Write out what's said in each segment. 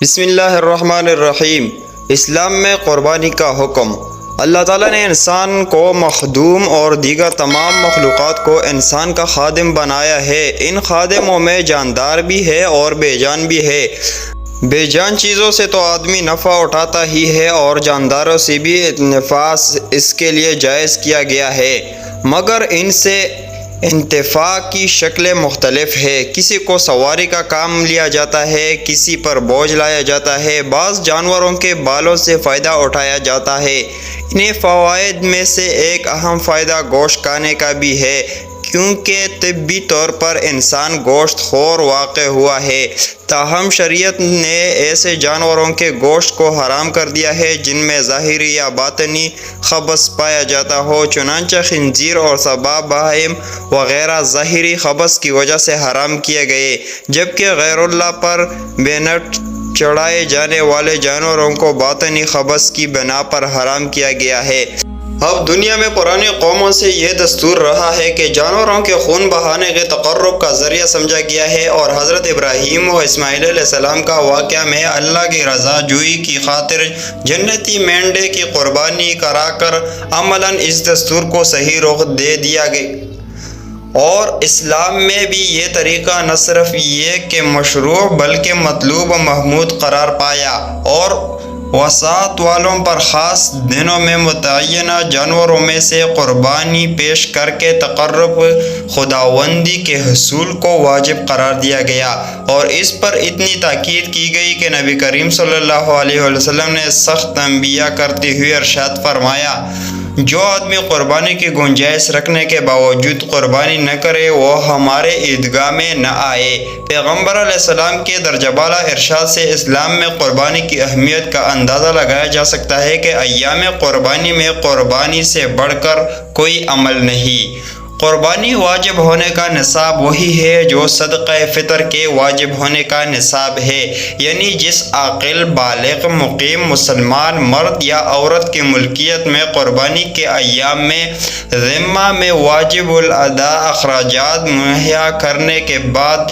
بسم اللہ الرحمن الرحیم۔ اسلام میں قربانی کا حکم۔ اللہ تعالیٰ نے انسان کو مخدوم اور دیگر تمام مخلوقات کو انسان کا خادم بنایا ہے۔ ان خادموں میں جاندار بھی ہے اور بے جان بھی ہے۔ بے جان چیزوں سے تو آدمی نفع اٹھاتا ہی ہے اور جانداروں سے بھی نفع اس کے لیے جائز کیا گیا ہے، مگر ان سے انتفاع کی شکلیں مختلف ہے۔ کسی کو سواری کا کام لیا جاتا ہے، کسی پر بوجھ لایا جاتا ہے، بعض جانوروں کے بالوں سے فائدہ اٹھایا جاتا ہے۔ انہیں فوائد میں سے ایک اہم فائدہ گوشت کھانے کا بھی ہے، کیونکہ طبی طور پر انسان گوشت خور واقع ہوا ہے۔ تاہم شریعت نے ایسے جانوروں کے گوشت کو حرام کر دیا ہے جن میں ظاہری یا باطنی خبث پایا جاتا ہو، چنانچہ خنزیر اور سباع بہائم وغیرہ ظاہری خبث کی وجہ سے حرام کیے گئے، جبکہ غیر اللہ پر بینٹ چڑھائے جانے والے جانوروں کو باطنی خبث کی بنا پر حرام کیا گیا ہے۔ اب دنیا میں پرانی قوموں سے یہ دستور رہا ہے کہ جانوروں کے خون بہانے کے تقرب کا ذریعہ سمجھا گیا ہے، اور حضرت ابراہیم و اسماعیل علیہ السلام کا واقعہ میں اللہ کی رضا جوئی کی خاطر جنتی مینڈے کی قربانی کرا کر عملاً اس دستور کو صحیح رخ دے دیا گیا۔ اور اسلام میں بھی یہ طریقہ نہ صرف یہ کہ مشروع بلکہ مطلوب و محمود قرار پایا، اور وسعت والوں پر خاص دنوں میں متعینہ جانوروں میں سے قربانی پیش کر کے تقرب خداوندی کے حصول کو واجب قرار دیا گیا، اور اس پر اتنی تاکید کی گئی کہ نبی کریم صلی اللہ علیہ وسلم نے سخت تنبیہ کرتے ہوئے ارشاد فرمایا، جو آدمی قربانی کی گنجائش رکھنے کے باوجود قربانی نہ کرے وہ ہمارے عیدگاہ میں نہ آئے۔ پیغمبر علیہ السلام کے درجہ بالا ارشاد سے اسلام میں قربانی کی اہمیت کا اندازہ لگایا جا سکتا ہے کہ ایام قربانی میں قربانی سے بڑھ کر کوئی عمل نہیں۔ قربانی واجب ہونے کا نصاب وہی ہے جو صدقہ فطر کے واجب ہونے کا نصاب ہے، یعنی جس عاقل بالغ مقیم مسلمان مرد یا عورت کی ملکیت میں قربانی کے ایام میں ذمہ میں واجب الادا اخراجات مہیا کرنے کے بعد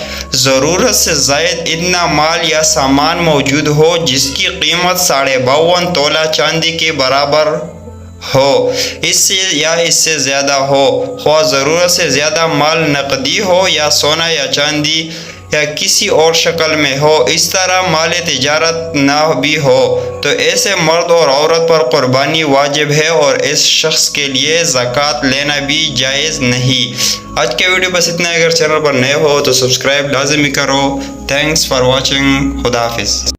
ضرورت سے زائد اتنا مال یا سامان موجود ہو جس کی قیمت 52.5 تولہ چاندی کے برابر ہو، اس سے یا اس سے زیادہ ہو، خواہ ضرورت سے زیادہ مال نقدی ہو یا سونا یا چاندی یا کسی اور شکل میں ہو، اس طرح مال تجارت نہ بھی ہو، تو ایسے مرد اور عورت پر قربانی واجب ہے اور اس شخص کے لیے زکوٰۃ لینا بھی جائز نہیں۔ آج کے ویڈیو بس اتنا۔ اگر چینل پر نئے ہو تو سبسکرائب لازمی کرو۔ Thanks for watching. خدا حافظ۔